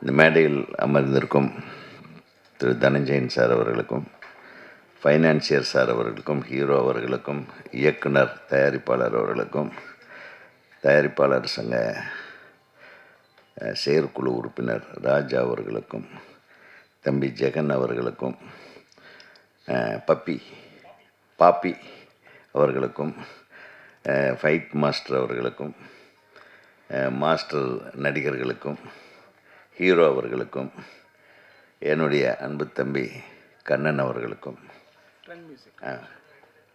இந்த மேடையில் அமர்ந்திருக்கும் திரு தனஞ்சயன் சார் அவர்களுக்கும், ஃபைனான்சியர் சார் அவர்களுக்கும், ஹீரோ அவர்களுக்கும், இயக்குனர் தயாரிப்பாளர் அவர்களுக்கும், தயாரிப்பாளர் சங்க செயற்குழு உறுப்பினர் ராஜா அவர்களுக்கும், தம்பி ஜெகன் அவர்களுக்கும், பாப்பி அவர்களுக்கும், ஃபைட் மாஸ்டர் அவர்களுக்கும், மாஸ்டர் நடிகர்களுக்கும், ஹீரோ அவர்களுக்கும், என்னுடைய அன்பு தம்பி கண்ணன் அவர்களுக்கும்,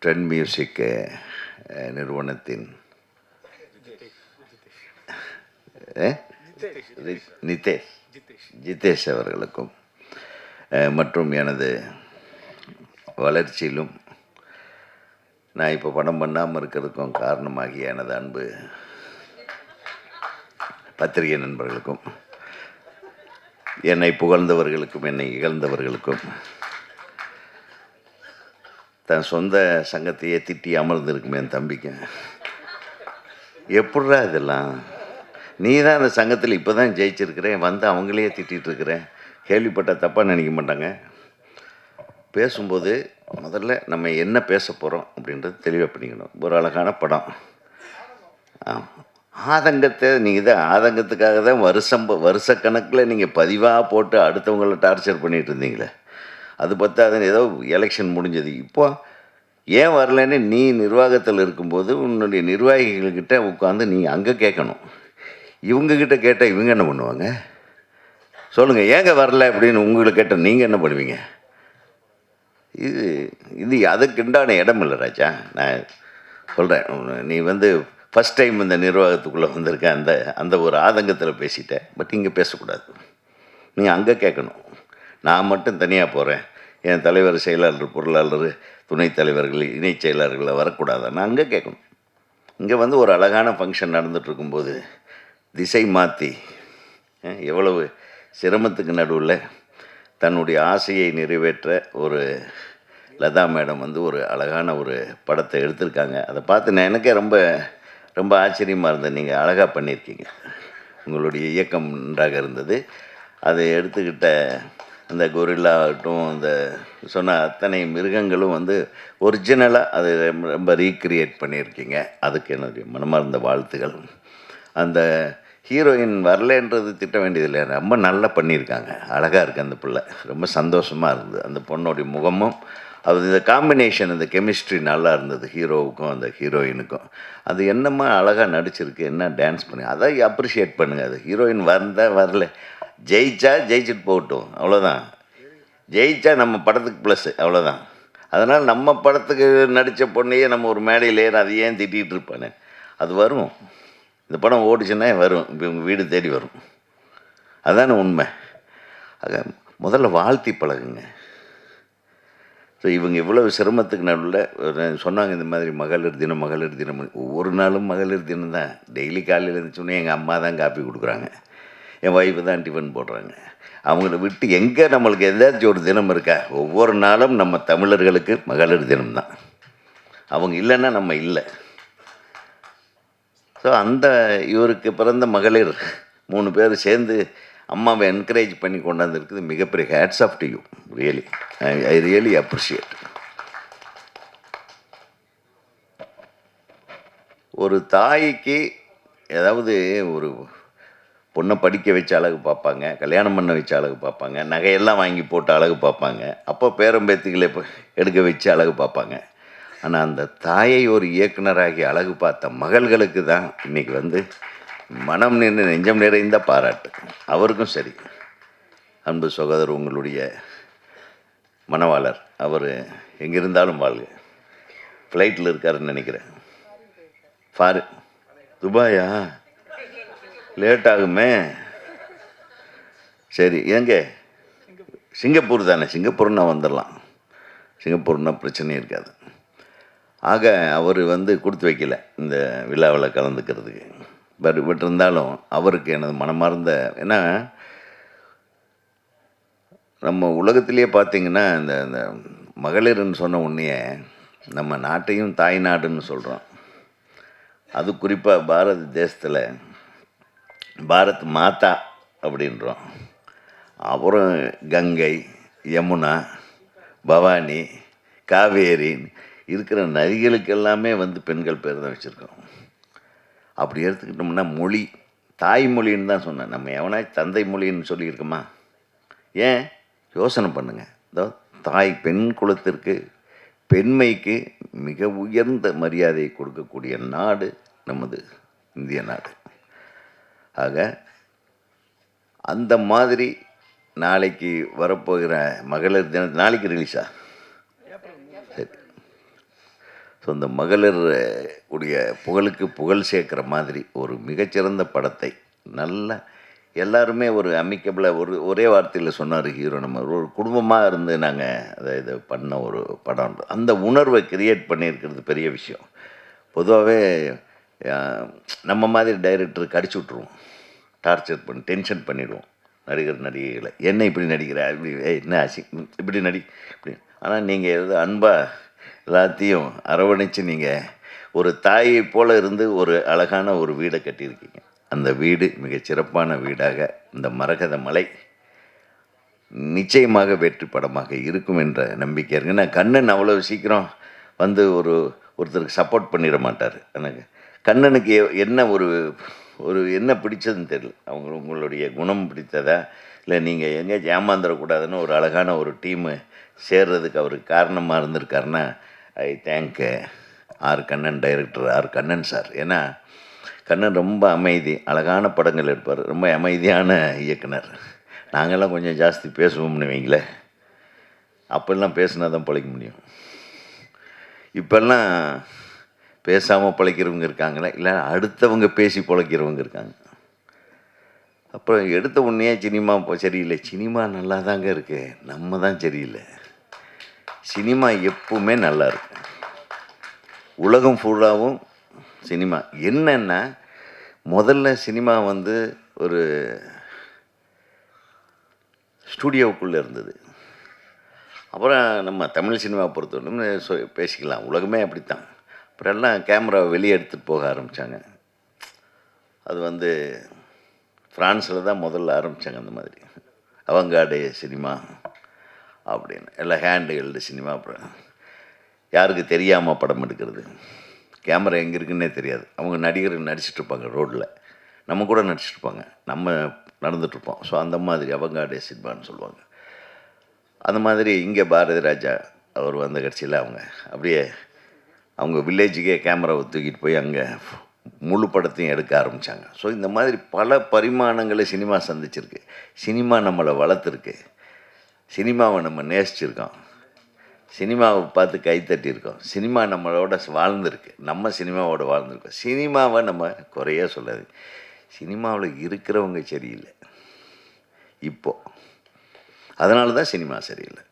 ட்ரெண்ட் மியூசிக் நிறுவனத்தின் ஜிதேஷ் அவர்களுக்கும் மற்றும் எனது வளர்ச்சியிலும் நான் இப்போ படம் பண்ணாமல் இருக்கிறதுக்கும் காரணமாகிய எனது அன்பு பத்திரிகை நண்பர்களுக்கும், என்னை புகழ்ந்தவர்களுக்கும், என்னை இகழ்ந்தவர்களுக்கும், தன் சொந்த சங்கத்தையே திட்டி அமர்ந்திருக்குமே என் தம்பிக்கு, எப்பட்றா இதெல்லாம்? நீ தான் அந்த சங்கத்தில் இப்போ தான் ஜெயிச்சிருக்கிறேன், வந்து அவங்களையே திட்டிகிட்டு இருக்கிறேன். கேள்விப்பட்ட தப்பாக நினைக்க மாட்டாங்க. பேசும்போது முதல்ல நம்ம என்ன பேச போகிறோம் அப்படின்றது தெளிவாக பண்ணிக்கணும். ஒரு அழகான படம். ஆதங்கத்தை நீங்கள் தான் ஆதங்கத்துக்காக தான் வருஷக்கணக்கில் நீங்கள் பதிவாக போட்டு அடுத்தவங்களை டார்ச்சர் பண்ணிகிட்டு இருந்தீங்களே. அது பத்தாது, ஏதோ எலெக்ஷன் முடிஞ்சது. இப்போ ஏன் வரலன்னு நீ நிர்வாகத்தில் இருக்கும்போது உன்னுடைய நிர்வாகிகள்கிட்ட உட்காந்து நீ அங்கே கேட்கணும். இவங்கக்கிட்ட கேட்டால் இவங்க என்ன பண்ணுவாங்க? சொல்லுங்கள், ஏங்க வரல அப்படின்னு உங்களை கேட்டால் நீங்கள் என்ன பண்ணுவீங்க? இது அதுக்குண்டான இடம் இல்லை ராஜா. நான் சொல்கிறேன், நீ வந்து ஃபஸ்ட் டைம் இந்த நிர்வாகத்துக்குள்ளே வந்திருக்க, அந்த ஒரு ஆதங்கத்தில் பேசிட்டேன். பட் இங்கே பேசக்கூடாது, நீ அங்கே கேட்கணும். நான் மட்டும் தனியாக போகிறேன், என் தலைவர், செயலாளர், பொருளாளர், துணைத் தலைவர்கள், இணைச் செயலாளர்களை வரக்கூடாது, நான் அங்கே கேட்கணும். இங்கே வந்து ஒரு அழகான ஃபங்க்ஷன் நடந்துகிட்ருக்கும்போது திசை மாற்றி எவ்வளவு சிரமத்துக்கு நடுவில் தன்னுடைய ஆசையை நிறைவேற்ற ஒரு லதா மேடம் வந்து ஒரு அழகான ஒரு படத்தை எடுத்திருக்காங்க. அதை பார்த்து நான் எனக்கே ரொம்ப ரொம்ப ஆச்சரியமாக இருந்தது. நீங்கள் அழகாக பண்ணியிருக்கீங்க, உங்களுடைய இயக்கம் நன்றாக இருந்தது. அதை எடுத்துக்கிட்ட அந்த கொரில்லாகட்டும், அந்த சொன்ன அத்தனை மிருகங்களும் வந்து ஒரிஜினலாக அது ரொம்ப ரீக்ரியேட் பண்ணியிருக்கீங்க. அதுக்கு என்னுடைய மனமார்ந்த வாழ்த்துகள். அந்த ஹீரோயின் வரலன்றது திட்ட வேண்டியதில்லை, ரொம்ப நல்லா பண்ணியிருக்காங்க. அழகாக இருக்குது அந்த பிள்ளை, ரொம்ப சந்தோஷமாக இருந்தது. அந்த பொண்ணுடைய முகமும் அது இந்த காம்பினேஷன், இந்த கெமிஸ்ட்ரி நல்லா இருந்தது, ஹீரோவுக்கும் அந்த ஹீரோயினுக்கும். அது என்னம்மா அழகாக நடிச்சிருக்கு, என்ன டான்ஸ் பண்ணி, அதை அப்ரிஷியேட் பண்ணுங்கள். அது ஹீரோயின் வரல, ஜெயிச்சுட்டு போகட்டும், அவ்வளோதான். ஜெயிச்சா நம்ம படத்துக்கு ப்ளஸ்ஸு, அவ்வளோதான். அதனால் நம்ம படத்துக்கு நடித்த பொண்ணையே நம்ம ஒரு மேடையில் அதை ஏன் திட்டிகிட்டு இருப்பானே, அது வரும். இந்த படம் ஓடிச்சுன்னா வரும், இப்போ உங்கள் வீடு தேடி வரும். அதுதானே உண்மை. ஆக முதல்ல வாழ்த்தி பழகுங்க. ஸோ இவங்க இவ்வளவு சிரமத்துக்கு நடுவில் சொன்னாங்க, இந்த மாதிரி மகளிர் தினம் ஒவ்வொரு நாளும் மகளிர் தினம் தான். டெய்லி காலையில் இருந்துச்சுன்னே எங்கள் அம்மா தான் காப்பி கொடுக்குறாங்க, என் ஒய்ஃபு தான் டிஃபன் போடுறாங்க. அவங்கள விட்டு எங்கே நம்மளுக்கு ஏதாச்சும் ஒரு தினம் இருக்கா? ஒவ்வொரு நாளும் நம்ம தமிழர்களுக்கு மகளிர் தினம்தான். அவங்க இல்லைன்னா நம்ம இல்லை. ஸோ அந்த இவருக்கு பிறந்த மகளிர் 3 பேர் சேர்ந்து அம்மாவை என்கரேஜ் பண்ணி கொண்டாந்துருக்குது மிகப்பெரிய hats off to you. Really I really appreciate. ஒரு தாய்க்கு ஏதாவது ஒரு பொண்ணை படிக்க வச்ச அழகு பார்ப்பாங்க, கல்யாணம் பண்ண வச்ச அழகு பார்ப்பாங்க, நகையெல்லாம் வாங்கி போட்டு அழகு பார்ப்பாங்க, அப்போ பேரம்பேத்திகளை எடுக்க வச்சு அழகு பார்ப்பாங்க. ஆனால் அந்த தாயை ஒரு இயக்குனராகி அழகு பார்த்த மகள்களுக்கு தான் இன்றைக்கி வந்து மனம் நின்று நெஞ்சம் நிறைந்த பாராட்டு. அவருக்கும் சரி, அன்பு சகோதரர் உங்களுடைய மணவாளர், அவர் எங்கிருந்தாலும் வாழ்க. ஃப்ளைட்டில் இருக்காருன்னு நினைக்கிறேன். துபாயா? லேட் ஆகுமே. சரி, எங்கே? சிங்கப்பூர் தானே. சிங்கப்பூர்னா வந்துடலாம், சிங்கப்பூர்னா பிரச்சனையும் இருக்காது. ஆக அவர் வந்து கொடுத்து வைக்கல இந்த விழாவில் கலந்துக்கிறதுக்கு. பட் இருந்தாலும் அவருக்கு எனது மனமார்ந்த, ஏன்னா நம்ம உலகத்திலேயே பார்த்திங்கன்னா இந்த மகளிர்னு சொன்ன உடனே நம்ம நாட்டையும் தாய் நாடுன்னு சொல்கிறோம். அது குறிப்பாக பாரத தேசத்தில் பாரத் மாதா அப்படின்றோம். அப்புறம் கங்கை, யமுனா, பவானி, காவேரி இருக்கிற நதிகளுக்கு எல்லாமே வந்து பெண்கள் பேர் தான் வச்சுருக்கோம். அப்படி எடுத்துக்கிட்டோம்னா மொழி, தாய்மொழின்னு தான் சொன்னேன். நம்ம எவனாச்சும் தந்தை மொழின்னு சொல்லியிருக்கோமா? ஏன் யோசனை பண்ணுங்கள். இதோ தாய் பெண் குலத்திற்கு, பெண்மைக்கு மிக உயர்ந்த மரியாதை கொடுக்கக்கூடிய நாடு நமது இந்திய நாடு. ஆக அந்த மாதிரி நாளைக்கு வரப்போகிற மகளிர் தின, நாளைக்கு ரிலீஸா? சரி. ஸோ இந்த மகளிர் உடைய புகழுக்கு புகழ் சேர்க்குற மாதிரி ஒரு மிகச்சிறந்த படத்தை நல்ல எல்லாருமே ஒரு அமிக்கபிளாக ஒரே வார்த்தையில் சொன்னார் ஹீரோ. நம்ம ஒரு குடும்பமாக இருந்து நாங்கள் அதை இதை பண்ண ஒரு படம். அந்த உணர்வை கிரியேட் பண்ணியிருக்கிறது பெரிய விஷயம். பொதுவாகவே நம்ம மாதிரி டைரக்டருக்கு அடிச்சு விட்ருவோம், டார்ச்சர் பண்ணி டென்ஷன் பண்ணிவிடுவோம் நடிகர் நடிகைகளை. என்ன இப்படி நடிக்கிற, இப்படி என்ன இப்படி இப்படி. ஆனால் நீங்கள் எது அன்பாக எல்லாத்தையும் அரவணைச்சு நீங்கள் ஒரு தாயை போல் இருந்து ஒரு அழகான ஒரு வீடை கட்டியிருக்கீங்க. அந்த வீடு மிகச் சிறப்பான வீடாக இந்த மரகத மலை நிச்சயமாக வெற்றி படமாக இருக்கும் என்ற நம்பிக்கை இருக்குது. நான் கண்ணன் அவ்வளோ சீக்கிரம் வந்து ஒருத்தருக்கு சப்போர்ட் பண்ணிட மாட்டார். எனக்கு கண்ணனுக்கு என்ன ஒரு என்ன பிடிச்சதுன்னு தெரியல. உங்களுடைய குணம் பிடித்ததா, இல்லை நீங்கள் எங்கேயாச்சும் ஏமாந்துடக்கூடாதுன்னு ஒரு அழகான ஒரு டீமு சேர்றதுக்கு அவருக்கு காரணமாக இருந்திருக்காருன்னா I thank Kannan, director Kannan sir. ஏன்னா கண்ணன் ரொம்ப அமைதி, அழகான படங்கள் எடுப்பார், ரொம்ப அமைதியான இயக்குனர். நாங்கள்லாம் கொஞ்சம் ஜாஸ்தி பேசுவோம்னு வைங்களேன். அப்போல்லாம் பேசினா தான் பிழைக்க முடியும். இப்போல்லாம் பேசாமல் பிழைக்கிறவங்க இருக்காங்களே, இல்லை அடுத்தவங்க பேசி பிழைக்கிறவங்க இருக்காங்க. அப்புறம் எடுத்த உடனே சினிமா சரியில்லை. சினிமா நல்லா தாங்க இருக்கு, நம்ம தான் சரியில்லை. சினிமா எப்பவுமே நல்லா இருக்கு. உலகம் ஃபுல்லாகவும் சினிமா என்னன்னா, முதல்ல சினிமா வந்து ஒரு ஸ்டூடியோவுக்குள்ளே இருந்தது. அப்புறம் நம்ம தமிழ் சினிமா பொறுத்தவரைக்கும் பேசிக்கலாம், உலகமே அப்படித்தான். அப்புறம் எல்லாம் கேமராவை வெளியே எடுத்துகிட்டு போக ஆரம்பித்தாங்க. அது வந்து ஃப்ரான்ஸில் தான் முதல்ல ஆரம்பித்தாங்க அந்த மாதிரி அவங்காடே சினிமா அப்படின்னு. எல்லாம் ஹேண்டுஹெல்டு சினிமா. அப்புறம் யாருக்கு தெரியாமல் படம் எடுக்கிறது, கேமரா எங்கே இருக்குன்னே தெரியாது. அவங்க நடிகர் நடிச்சிட்ருப்பாங்க, ரோட்டில் நம்ம கூட நடிச்சிட்ருப்பாங்க, நம்ம நடந்துகிட்ருப்போம். ஸோ அந்த மாதிரி அவங்காடே சினிமான்னு சொல்லுவாங்க. அந்த மாதிரி இங்கே பாரதி ராஜா அவர் வந்த கட்சியில் அப்படியே அவங்க வில்லேஜுக்கே கேமராவை தூக்கிட்டு போய் அங்கே முழு படத்தையும் எடுக்க ஆரம்பித்தாங்க. ஸோ இந்த மாதிரி பல பரிமாணங்களை சினிமா சந்திச்சிருக்கு. சினிமா நம்மளை வளர்த்துருக்கு, சினிமாவை நம்ம நேசிச்சிருக்கோம், சினிமாவை பார்த்து கைத்தட்டியிருக்கோம், சினிமா நம்மளோட வாழ்ந்துருக்கு, நம்ம சினிமாவோட வாழ்ந்துருக்கோம். சினிமாவை நம்ம குறைய சொல்லாது. சினிமாவில் இருக்கிறவங்க சரியில்லை இப்போது, அதனால தான் சினிமா சரியில்லை.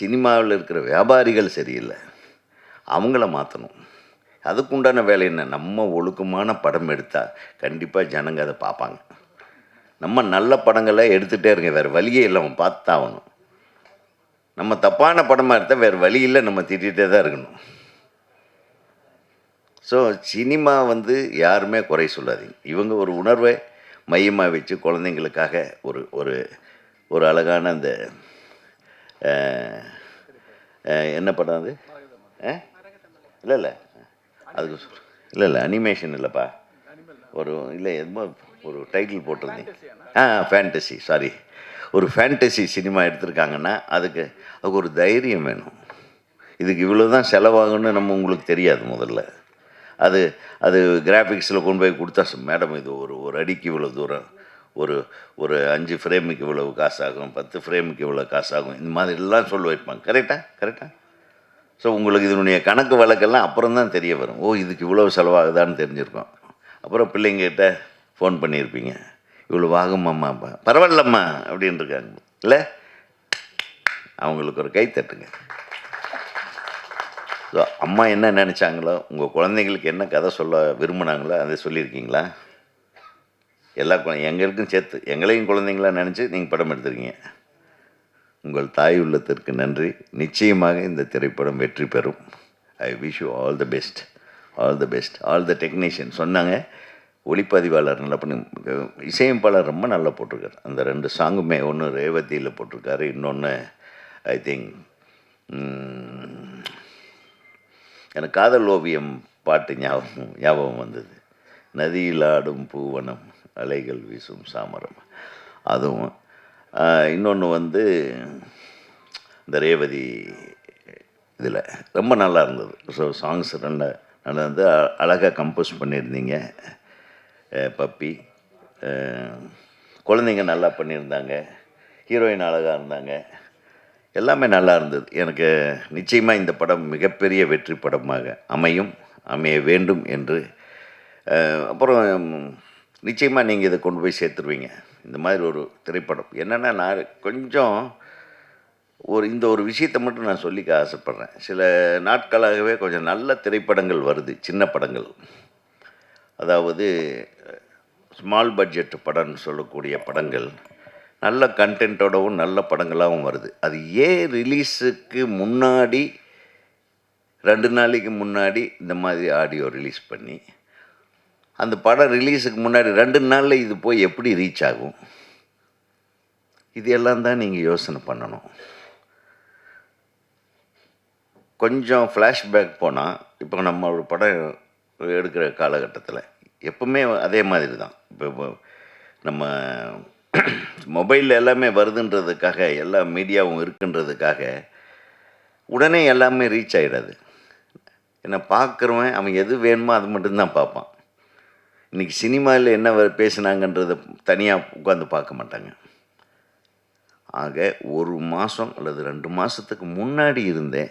சினிமாவில் இருக்கிற வியாபாரிகள் சரியில்லை, அவங்கள மாற்றணும். அதுக்குண்டான வேலை என்ன? நம்ம ஒழுக்கமான படம் எடுத்தால் கண்டிப்பாக ஜனங்க அதை பார்ப்பாங்க. நம்ம நல்ல படங்களை எடுத்துகிட்டே இருங்க, வேறு வழியே இல்லை, அவன் பார்த்தாகணும். நம்ம தப்பான படமாக எடுத்தால் வேறு வழியில் நம்ம திட்டிகிட்டே தான் இருக்கணும். ஸோ சினிமா வந்து யாருமே குறை சொல்லாதீங்க. இவங்க ஒரு உணர்வை மையமாக வச்சு குழந்தைங்களுக்காக ஒரு ஒரு ஒரு அழகான அந்த என்ன படம் அது? இல்லை அதுக்கு இல்லை அனிமேஷன் இல்லைப்பா, இல்லை எதுமோ ஒரு டைட்டில் போட்டிருந்தீங்க. ஃபேண்டசி, சாரி, ஒரு ஃபேண்டசி சினிமா எடுத்திருக்காங்கன்னா அதுக்கு ஒரு தைரியம் வேணும். இதுக்கு இவ்வளோ தான் செலவாகுன்னு உங்களுக்கு தெரியாது முதல்ல. அது கிராஃபிக்ஸில் கொண்டு போய் கொடுத்தா, மேடம் இது ஒரு அடிக்கு இவ்வளோ தூரம், ஒரு 5 ஃப்ரேமுக்கு இவ்வளவு காசாகும், 10 ஃப்ரேமுக்கு இவ்வளோ காசாகும், இந்த மாதிரிலாம் சொல்ல வைப்பாங்க. கரெக்டாக? ஸோ உங்களுக்கு இதனுடைய கணக்கு வழக்கெல்லாம் அப்புறம் தான் தெரிய வரும். இதுக்கு இவ்வளோ செலவாகுதான்னு தெரிஞ்சிருக்கோம். அப்புறம் பிள்ளைங்கிட்ட ஃபோன் பண்ணியிருப்பீங்க, இவ்வளோ ஆகுமாம்மா, பரவாயில்லம்மா அப்படின்னு இருக்காங்க இல்லை? அவங்களுக்கு ஒரு கை தட்டுங்க. ஸோ அம்மா என்ன நினச்சாங்களோ, உங்கள் குழந்தைங்களுக்கு என்ன கதை சொல்ல விரும்பினாங்களோ அதை சொல்லியிருக்கீங்களா? எங்களுக்கும் சேர்த்து எங்களையும் குழந்தைங்களா நினச்சி நீங்கள் படம் எடுத்துருக்கீங்க. உங்கள் தாய் உள்ளத்திற்கு நன்றி. நிச்சயமாக இந்த திரைப்படம் வெற்றி பெறும். I wish you all the best. All the technician சொன்னாங்க, ஒளிப்பதிவாளர் நல்லா பண்ணி, இசையமைப்பாளர் ரொம்ப நல்லா போட்டிருக்காரு. அந்த 2 சாங்குமே, ஒன்று ரேவதியில் போட்டிருக்காரு, இன்னொன்று ஐ திங்க் எனக்கு காதல் ஓவியம் பாட்டு ஞாபகம் வந்தது. நதியில் ஆடும் பூவனம், அலைகள் வீசும் சாமரம், அதுவும். இன்னொன்று வந்து இந்த ரேவதி இதில் ரொம்ப நல்லா இருந்தது. ஸோ சாங்ஸ் நல்லா வந்து அழகாக கம்போஸ் பண்ணியிருந்தீங்க. பப்பி, குழந்தைங்க நல்லா பண்ணியிருந்தாங்க, ஹீரோயின் அழகாக இருந்தாங்க, எல்லாமே நல்லா இருந்தது. எனக்கு நிச்சயமாக இந்த படம் மிகப்பெரிய வெற்றி படமாக அமைய வேண்டும் என்று. அப்புறம் நிச்சயமாக நீங்கள் இதை கொண்டு போய் சேர்த்துருவீங்க. இந்த மாதிரி ஒரு திரைப்படம் என்னென்னா, நான் கொஞ்சம் இந்த ஒரு விஷயத்தை மட்டும் நான் சொல்லிக்க ஆசைப்பட்றேன். சில நாட்களாகவே கொஞ்சம் நல்ல திரைப்படங்கள் வருது, சின்ன படங்கள். அதாவது ஸ்மால் பட்ஜெட் படம்னு சொல்லக்கூடிய படங்கள் நல்ல கண்டென்ட்டோடவும் நல்ல படங்களாகவும் வருது. அது ஏன் ரிலீஸுக்கு முன்னாடி 2 நாளைக்கு முன்னாடி இந்த மாதிரி ஆடியோ ரிலீஸ் பண்ணி, அந்த படம் ரிலீஸுக்கு முன்னாடி 2 நாளில் இது போய் எப்படி ரீச் ஆகும்? இது எல்லாம் தான் நீங்கள் யோசனை பண்ணணும். கொஞ்சம் ஃப்ளாஷ்பேக் போனால், இப்போ நம்ம ஒரு படம் எடுக்கிற காலகட்டத்தில் எப்பவுமே அதே மாதிரி தான். இப்போ நம்ம மொபைலில் எல்லாமே வருதுன்றதுக்காக, எல்லா மீடியாவும் இருக்குன்றதுக்காக உடனே எல்லாமே ரீச் ஆகிடாது. ஏன்னா பார்க்குறவன் அவன் எது வேணுமோ அது மட்டும்தான் பார்ப்பான். இன்றைக்கி சினிமாவில் என்ன பேசுனாங்கன்றதை தனியாக உட்காந்து பார்க்க மாட்டாங்க. ஆக 1 மாதம் அல்லது 2 மாதத்துக்கு முன்னாடி இருந்தே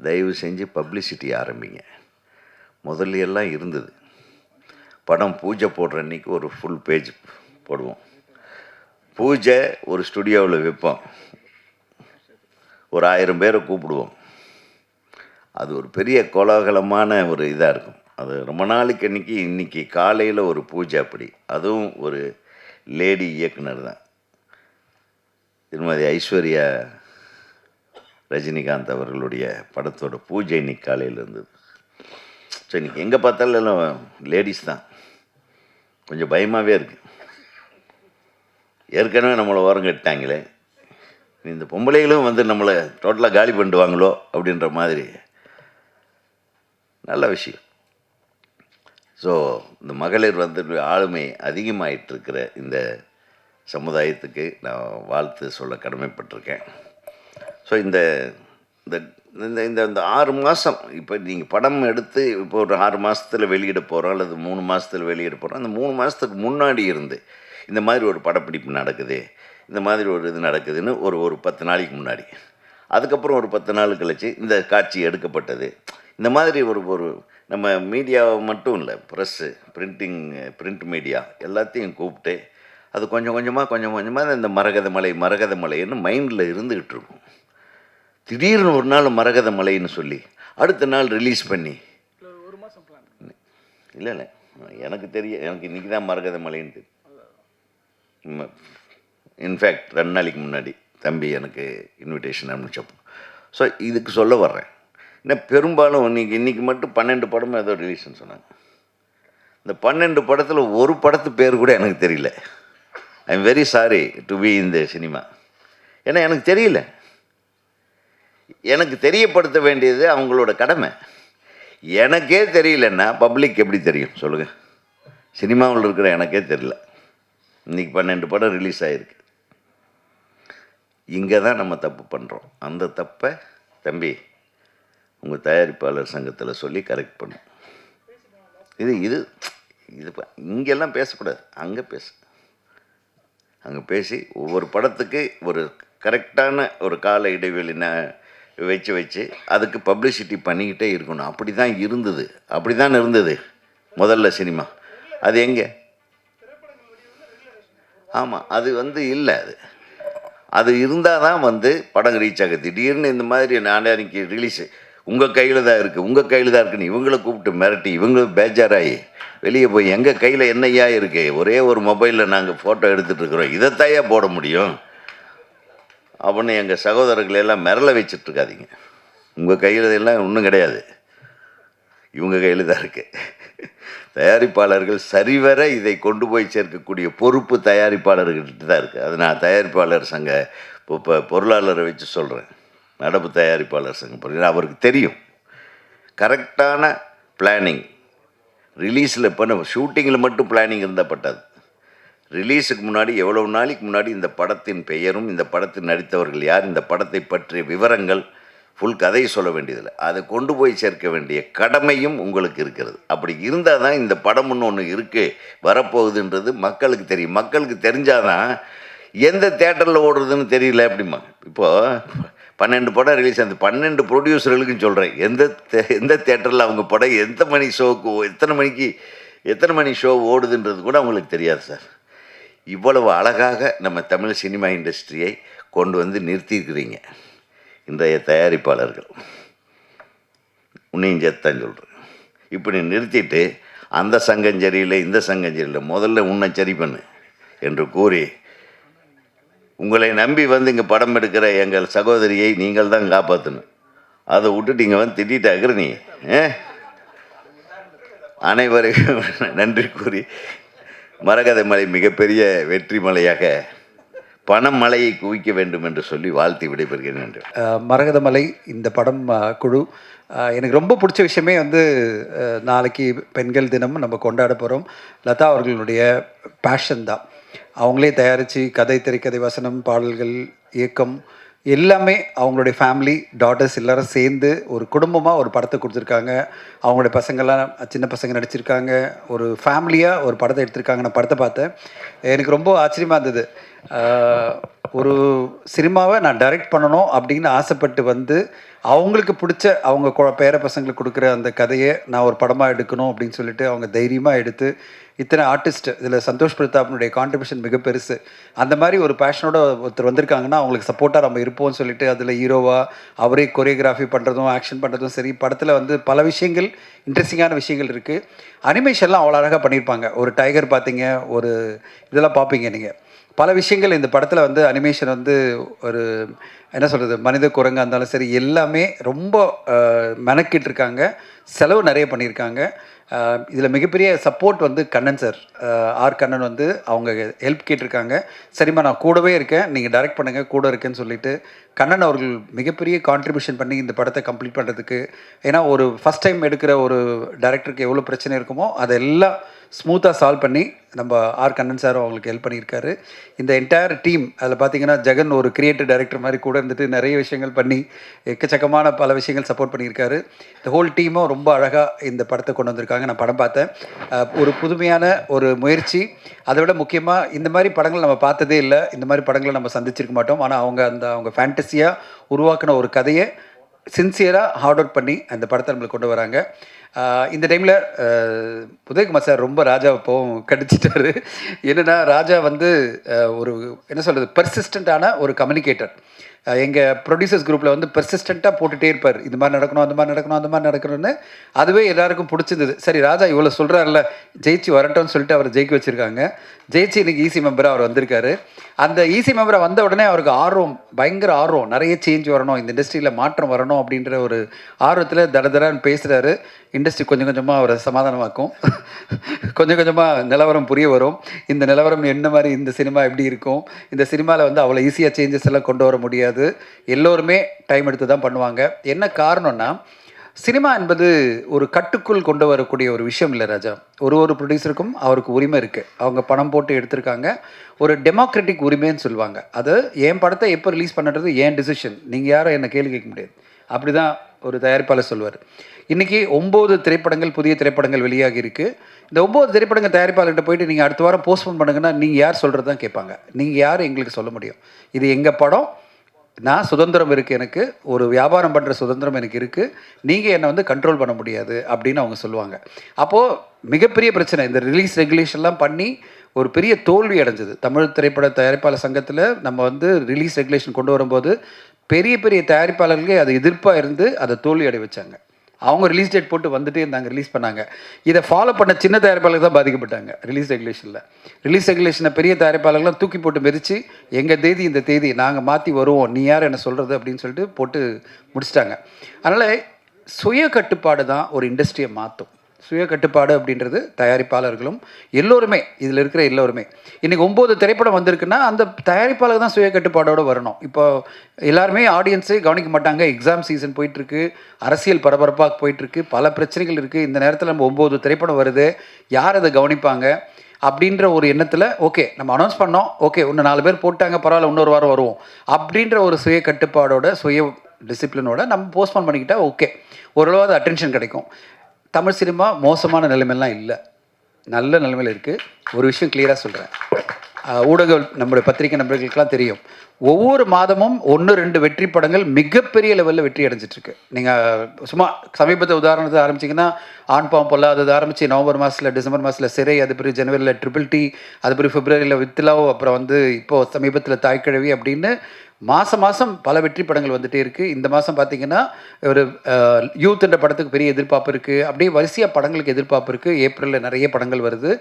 தயவு செஞ்சு பப்ளிசிட்டி ஆரம்பிங்க. முதல்ல எல்லாம் இருந்தது, படம் பூஜை போடுற அன்றைக்கி ஒரு ஃபுல் பேஜ் போடுவோம். பூஜை ஒரு ஸ்டுடியோவில் வைப்போம், ஒரு 1000 பேரை கூப்பிடுவோம். அது ஒரு பெரிய கோலாகலமான ஒரு இதாக இருக்கும். அது ரொம்ப நாளைக்கு இன்றைக்கி காலையில் ஒரு பூஜை, அப்படி அதுவும் ஒரு லேடி இயக்குனர் தான், திருமதி ஐஸ்வர்யா ரஜினிகாந்த் அவர்களுடைய படத்தோட பூஜை இன்னைக்கு காலையில் இருந்தது. ஸோ இன்றைக்கி எங்கே பார்த்தாலும் எல்லாம் லேடிஸ் தான். கொஞ்சம் பயமாகவே இருக்குது. ஏற்கனவே நம்மளை ஓரம் கட்டாங்களே, இந்த பொம்பளைகளும் வந்து நம்மளை டோட்டலாக காலி பண்ணிடுவாங்களோ அப்படின்ற மாதிரி. நல்ல விஷயம். ஸோ இந்த மகளிர் வந்து ஆளுமை அதிகமாகிட்டுருக்கிற இந்த சமுதாயத்துக்கு நான் வாழ்த்து சொல்ல கடமைப்பட்டிருக்கேன். ஸோ இந்த இந்த இந்த 6 மாதம், இப்போ நீங்கள் படம் எடுத்து இப்போ ஒரு 6 மாதத்தில் வெளியிட போகிறோம் அல்லது 3 மாதத்தில் வெளியிட போகிறோம். அந்த 3 மாதத்துக்கு முன்னாடி இருந்து இந்த மாதிரி ஒரு படப்பிடிப்பு நடக்குது, இந்த மாதிரி ஒரு இது நடக்குதுன்னு ஒரு 10 நாளைக்கு முன்னாடி, அதுக்கப்புறம் ஒரு 10 நாள் கழிச்சு இந்த காட்சி எடுக்கப்பட்டது. இந்த மாதிரி ஒரு நம்ம மீடியாவை மட்டும் இல்லை, ப்ரெஸ்ஸு, பிரிண்ட் மீடியா எல்லாத்தையும் கூப்பிட்டு அது கொஞ்சம் கொஞ்சமாக இந்த மரகத மலைன்னு மைண்டில் இருந்துக்கிட்டு இருக்கும். திடீர்னு ஒரு நாள் மரகத மலைன்னு சொல்லி அடுத்த நாள் ரிலீஸ் பண்ணி, இல்லை எனக்கு இன்றைக்கி தான் மரகத மலைன்னு தெரியும். இன்ஃபேக்ட் 2 நாளைக்கு முன்னாடி தம்பி எனக்கு இன்விடேஷன் அனுப்பிச்சப்போ. ஸோ இதுக்கு சொல்ல வர்றேன். இன்னும் பெரும்பாலும் இன்றைக்கி மட்டும் 12 படமும் ஏதோ ரிலீஸ்ன்னு சொன்னாங்க. இந்த 12 படத்தில் ஒரு படத்து பேர் கூட எனக்கு தெரியல. I am very sorry to be in the cinema. ஏன்னா எனக்கு தெரியல. எனக்கு தெரியப்படுத்த வேண்டியது அவங்களோட கடமை. எனக்கே தெரியலன்னா பப்ளிக் எப்படி தெரியும் சொல்லுங்கள்? சினிமாவில் இருக்கிற எனக்கே தெரியல. இன்றைக்கி 12 படம் ரிலீஸ் ஆகிருக்கு. இங்கே தான் நம்ம தப்பு பண்ணுறோம். அந்த தப்பை தம்பி உங்கள் தயாரிப்பாளர் சங்கத்தில் சொல்லி கரெக்ட் பண்ணும். இது இது இது இங்கெல்லாம் பேசக்கூடாது, அங்கே பேசி ஒவ்வொரு படத்துக்கு ஒரு கரெக்டான ஒரு கால இடைவெளி வச்சு அதுக்கு பப்ளிசிட்டி பண்ணிக்கிட்டே இருக்கணும். அப்படி தான் இருந்தது முதல்ல சினிமா. அது எங்கே? ஆமாம், அது இல்லை. அது இருந்தால் தான் படம் ரீச் ஆகுது. திடீர்னு இந்த மாதிரி அன்றைக்கி ரிலீஸு உங்கள் கையில் தான் இருக்குன்னு இவங்களை கூப்பிட்டு மிரட்டி இவங்களுக்கு பேஜாராகி வெளியே போய் எங்கள் கையில் என்னையா இருக்குது, ஒரே ஒரு மொபைலில் நாங்கள் ஃபோட்டோ எடுத்துகிட்ருக்குறோம், இதைத்தாயா போட முடியும் அப்படின்னு எங்கள் சகோதரர்களெல்லாம் மிரள வச்சிட்ருக்காதீங்க. உங்கள் கையில் எல்லாம் ஒன்றும் கிடையாது. இவங்க கையில் தான் இருக்குது. தயாரிப்பாளர்கள் சரிவர இதை கொண்டு போய் சேர்க்கக்கூடிய பொறுப்பு தயாரிப்பாளர்கிட்ட தான் இருக்குது. அது நான் தயாரிப்பாளர் சங்க இப்போ பொருளாளரை வச்சு சொல்கிறேன். நடப்பு தயாரிப்பாளர் சங்கம் அவருக்கு தெரியும் கரெக்டான பிளானிங். ரிலீஸில் இப்போ நம்ம ஷூட்டிங்கில் மட்டும் பிளானிங் இருந்தால் பட்டாது. ரிலீஸுக்கு முன்னாடி எவ்வளவு நாளைக்கு முன்னாடி இந்த படத்தின் பெயரும் இந்த படத்தில் நடித்தவர்கள் யார், இந்த படத்தை பற்றிய விவரங்கள், ஃபுல் கதையை சொல்ல வேண்டியதில்லை, அதை கொண்டு போய் சேர்க்க வேண்டிய கடமையும் உங்களுக்கு இருக்கிறது. அப்படி இருந்தால் தான் இந்த படம்னு ஒன்று இருக்குது வரப்போகுதுன்றது மக்களுக்கு தெரியும். மக்களுக்கு தெரிஞ்சால் தான் எந்த தேட்டரில் ஓடுறதுன்னு தெரியல அப்படிமா. இப்போது 12 படம் ரிலீஸ் ஆகுது, 12 ப்ரொடியூசர்களுக்கும் சொல்கிறேன், எந்த தேட்டரில் அவங்க படம் எந்த மணி ஷோவுக்கு எத்தனை மணி ஷோ ஓடுதுன்றது கூட அவங்களுக்கு தெரியாது சார். இவ்வளவு அழகாக நம்ம தமிழ் சினிமா இண்டஸ்ட்ரியை கொண்டு வந்து நிறுத்தியிருக்கிறீங்க இன்றைய தயாரிப்பாளர்கள். உன்னையும் சேர்த்தான் சொல்கிறேன். இப்படி நிறுத்திட்டு அந்த சங்கம் சரியில்லை இந்த சங்கம் சரியில்லை, முதல்ல உன்னை சரி பண்ணு என்று கூறி உங்களை நம்பி வந்து இங்கே படம் எடுக்கிற எங்கள் சகோதரியை நீங்கள் தான் காப்பாற்றணும். அதை விட்டுட்டு இங்கே வந்து திட்டாக்குற நீ. அனைவருக்கும் நன்றி கூறி மரகத மலை மிகப்பெரிய வெற்றி மலையாக பணமலையை குவிக்க வேண்டும் என்று சொல்லி வாழ்த்தி விடைபெறுகிறேன். மரகத மலை இந்த படம் குழு எனக்கு ரொம்ப பிடிச்ச விஷயமே வந்து நாளைக்கு பெண்கள் தினம் நம்ம கொண்டாட போகிறோம். லதா அவர்களுடைய பேஷன் தான். அவங்களே தயாரித்து கதை, திரைக்கதை, வசனம், பாடல்கள், இயக்கம் எல்லாமே அவங்களுடைய ஃபேமிலி டாட்டர்ஸ் எல்லோரும் சேர்ந்து ஒரு குடும்பமாக ஒரு படத்தை கொடுத்துருக்காங்க. அவங்களுடைய பசங்கள்லாம் சின்ன பசங்க நடிச்சிருக்காங்க. ஒரு ஃபேமிலியாக ஒரு படத்தை எடுத்திருக்காங்க. நான் படத்தை பார்த்தேன், எனக்கு ரொம்ப ஆச்சரியமாக இருந்தது. ஒரு சினிமாவை நான் டைரக்ட் பண்ணணும் அப்படின்னு ஆசைப்பட்டு வந்து அவங்களுக்கு பிடிச்ச அவங்க பேர பசங்களுக்கு கொடுக்குற அந்த கதையை நான் ஒரு படமாக எடுக்கணும் அப்படின்னு சொல்லிட்டு அவங்க தைரியமாக எடுத்து இத்தனை ஆர்டிஸ்ட், இதில் சந்தோஷ் பிரதாப்னுடைய கான்ட்ரிபியூஷன் மிக பெருசு. அந்த மாதிரி ஒரு பேஷனோட ஒருத்தர் வந்திருக்காங்கன்னா அவங்களுக்கு சப்போர்ட்டாக நம்ம இருப்போம்னு சொல்லிட்டு அதில் ஹீரோவாக அவரே கொரியோகிராஃபி பண்ணுறதும் ஆக்ஷன் பண்ணுறதும் சரி. படத்தில் வந்து பல விஷயங்கள், இன்ட்ரெஸ்டிங்கான விஷயங்கள் இருக்குது. அனிமேஷன்லாம் அவ்வளோ அழகாக பண்ணியிருப்பாங்க. ஒரு டைகர் பார்த்தீங்க, ஒரு இதெல்லாம் பார்ப்பீங்க நீங்கள். பல விஷயங்கள் இந்த படத்தில் வந்து அனிமேஷன் வந்து ஒரு என்ன சொல்கிறது, மனித குரங்காக இருந்தாலும் சரி எல்லாமே ரொம்ப மெனக்கிட்டு இருக்காங்க. செலவு நிறைய பண்ணியிருக்காங்க. இதில் மிகப்பெரிய சப்போர்ட் வந்து கண்ணன் சார், ஆர் கண்ணன் வந்து அவங்க ஹெல்ப் கேட்டிருக்காங்க. சரிம்மா நான் கூடவே இருக்கேன், நீங்கள் டைரக்ட் பண்ணுங்கள், கூட இருக்கேன்னு சொல்லிட்டு கண்ணன் அவர்கள் மிகப்பெரிய கான்ட்ரிபியூஷன் பண்ணி இந்த படத்தை கம்ப்ளீட் பண்ணுறதுக்கு. ஏன்னா ஒரு ஃபஸ்ட் டைம் எடுக்கிற ஒரு டைரக்டருக்கு எவ்வளோ பிரச்சனை இருக்குமோ அதெல்லாம் ஸ்மூத்தாக சால்வ் பண்ணி நம்ம ஆர் கண்ணன் சார் அவங்களுக்கு ஹெல்ப் பண்ணியிருக்காரு. இந்த என்டையர் டீம் அதில் பார்த்தீங்கன்னா ஜெகன் ஒரு கிரியேட்டிவ் டைரக்டர் மாதிரி கூட இருந்துட்டு நிறைய விஷயங்கள் பண்ணி எக்கச்சக்கமான பல விஷயங்கள் சப்போர்ட் பண்ணியிருக்காரு. இந்த ஹோல் டீமும் ரொம்ப அழகாக இந்த படத்தை கொண்டு வந்திருக்காங்க. நான் படம் பார்த்தேன், ஒரு புதுமையான ஒரு முயற்சி. அதை விட முக்கியமாக இந்த மாதிரி படங்கள் நம்ம பார்த்ததே இல்லை, இந்த மாதிரி படங்களை நம்ம சந்திச்சிருக்க மாட்டோம். ஆனால் அவங்க ஃபேண்டஸியாக உருவாக்கின ஒரு கதையை சின்சியராக ஹார்ட் ஒர்க் பண்ணி அந்த படத்தை நம்மளுக்கு கொண்டு வராங்க. இந்த டைமில் உதயகுமார் சார் ரொம்ப ராஜாவை போவும் கடிச்சிட்டாரு. என்னென்னா ராஜா வந்து ஒரு என்ன சொல்கிறது, பெர்சிஸ்டண்ட்டான ஒரு கம்யூனிகேட்டர். எங்கள் ப்ரொடியூசர்ஸ் குரூப்பில் வந்து பெர்சிஸ்டண்ட்டாக போட்டுகிட்டே இருப்பார், இது மாதிரி நடக்கணும், அந்த மாதிரி நடக்கணும், அந்த மாதிரி நடக்கணும்னு. அதுவே எல்லாருக்கும் பிடிச்சிருந்தது. சரி ராஜா இவ்வளோ சொல்கிறாருல, ஜெயிச்சு வரட்டும்னு சொல்லிட்டு அவரை ஜெயிக்க வச்சுருக்காங்க. ஜெயிச்சு இன்றைக்கி ஈசி மெம்பராக அவர் வந்திருக்காரு. அந்த ஈசி மெம்பராக வந்த உடனே அவருக்கு ஆர்வம், பயங்கர ஆர்வம், நிறைய சேஞ்ச் வரணும், இந்த இண்டஸ்ட்ரியில் மாற்றம் வரணும் அப்படின்ற ஒரு ஆர்வத்தில் தடன்னு பேசுகிறாரு. இண்டஸ்ட்ரி கொஞ்சம் கொஞ்சமாக அவரை சமாதானமாக்கும், கொஞ்சம் கொஞ்சமாக நிலவரம் புரிய வரும். இந்த நிலவரம் என்ன மாதிரி, இந்த சினிமா எப்படி இருக்கும், இந்த சினிமாவில் வந்து அவ்வளோ ஈஸியாக சேஞ்சஸ் எல்லாம் கொண்டு வர முடியாது, எல்லோருமே டைம் எடுத்து தான் பண்ணுவாங்க. என்ன காரணம்னா சினிமா என்பது ஒரு கட்டுக்குள் கொண்டு வரக்கூடிய ஒரு விஷயம் இல்லை ராஜா. ஒரு ப்ரொடியூசருக்கும் அவருக்கு உரிமை இருக்குது. அவங்க பணம் போட்டு எடுத்திருக்காங்க, ஒரு டெமோக்ராட்டிக் உரிமைன்னு சொல்லுவாங்க. அது என் படத்தை எப்போ ரிலீஸ் பண்ணுறது ஏன் டிசிஷன், நீங்கள் யாரும் என்னை கேள்வி கேட்க முடியாது, அப்படி தான் ஒரு தயாரிப்பாளர் சொல்வார். இன்றைக்கி 9 திரைப்படங்கள், புதிய திரைப்படங்கள் வெளியாகி இருக்குது. இந்த 9 திரைப்படங்கள் தயாரிப்பாளர்கிட்ட போயிட்டு நீங்கள் அடுத்த வாரம் போஸ்ட்போன் பண்ணுங்கன்னா நீங்கள் யார் சொல்கிறது தான் கேட்பாங்க. நீங்கள் யார் எங்களுக்கு சொல்ல முடியும், இது எங்கள் படம், நான் சுதந்திரம் இருக்குது, எனக்கு ஒரு வியாபாரம் பண்ணுற சுதந்திரம் எனக்கு இருக்குது, நீங்கள் என்னை வந்து கண்ட்ரோல் பண்ண முடியாது அப்படின்னு அவங்க சொல்லுவாங்க. அப்போது மிகப்பெரிய பிரச்சனை, இந்த ரிலீஸ் ரெகுலேஷன்லாம் பண்ணி ஒரு பெரிய தோல்வி அடைஞ்சது. தமிழ் திரைப்பட தயாரிப்பாளர் சங்கத்தில் நம்ம வந்து ரிலீஸ் ரெகுலேஷன் கொண்டு வரும்போது பெரிய பெரிய தயாரிப்பாளர்களே அது எதிர்ப்பாக இருந்து அதை தோல்வி அடை வச்சாங்க. அவங்க ரிலீஸ் டேட் போட்டு வந்துட்டே இருந்தாங்க, ரிலீஸ் பண்ணாங்க. இதை ஃபாலோ பண்ண சின்ன தயாரிப்பாளர்கள் தான் பாதிக்கப்பட்டாங்க ரிலீஸ் ரெகுலேஷனில். ரிலீஸ் ரெகுலேஷனை பெரிய தயாரிப்பாளர்கள்லாம் தூக்கி போட்டு மெரிச்சு, எங்கள் தேதி இந்த தேதி நாங்கள் மாற்றி வருவோம், நீ யார் என்ன சொல்கிறது அப்படின்னு சொல்லிட்டு போட்டு முடிச்சிட்டாங்க. அதனால் சுய கட்டுப்பாடு தான் ஒரு இண்டஸ்ட்ரியை மாற்றும். சுய கட்டுப்பாடு அப்படின்றது தயாரிப்பாளர்களும் எல்லோருமே, இதில் இருக்கிற எல்லோருமே. இன்றைக்கி 9 திரைப்படம் வந்திருக்குன்னா அந்த தயாரிப்பாளர் தான் சுய கட்டுப்பாடோடு வரணும். இப்போ எல்லாருமே ஆடியன்ஸே கவனிக்க மாட்டாங்க. எக்ஸாம் சீசன் போயிட்டுருக்கு, அரசியல் பரபரப்பாக போயிட்டுருக்கு, பல பிரச்சனைகள் இருக்குது. இந்த நேரத்தில் நம்ம 9 திரைப்படம் வருது, யார் அதை கவனிப்பாங்க அப்படின்ற ஒரு எண்ணத்தில் ஓகே நம்ம அனௌன்ஸ் பண்ணோம், ஓகே இன்னும் 4 பேர் போட்டாங்க, பரவாயில்ல இன்னொரு வாரம் வருவோம் அப்படின்ற ஒரு சுய கட்டுப்பாடோட சுய டிசிப்ளினோட நம்ம போஸ்ட்போன் பண்ணிக்கிட்டால் ஓகே, ஓரளவு அட்டென்ஷன் கிடைக்கும். தமிழ் சினிமா மோசமான நிலைமையெல்லாம் இல்லை, நல்ல நிலைமையில் இருக்குது. ஒரு விஷயம் கிளியராக சொல்கிறேன், ஊடக நம்முடைய பத்திரிகை நண்பர்களுக்கெல்லாம் தெரியும், ஒவ்வொரு மாதமும் 1-2 வெற்றி படங்கள் மிகப்பெரிய லெவலில் வெற்றி அடைஞ்சிட்ருக்கு. நீங்கள் சும்மா சமீபத்தை உதாரணத்தை ஆரம்பிச்சிங்கன்னா ஆண் பாவம் பொல்லாதது ஆரம்பித்து நவம்பர் மாதத்தில், டிசம்பர் மாதத்தில் சிறை, அது பிறகு ஜனவரியில் ட்ரிபிள் டி, அது பிறகு பிப்ரவரியில் வித்லாவ், அப்புறம் வந்து இப்போது சமீபத்தில் தாய்க்கிழவி அப்படின்னு மாதம் பல வெற்றி படங்கள் வந்துகிட்டே இருக்குது. இந்த மாதம் பார்த்திங்கன்னா ஒரு யூத்ன்ற படத்துக்கு பெரிய எதிர்பார்ப்பு இருக்குது. அப்படியே வரிசையாக படங்களுக்கு எதிர்பார்ப்பு இருக்குது. ஏப்ரலில் நிறைய படங்கள் வருது.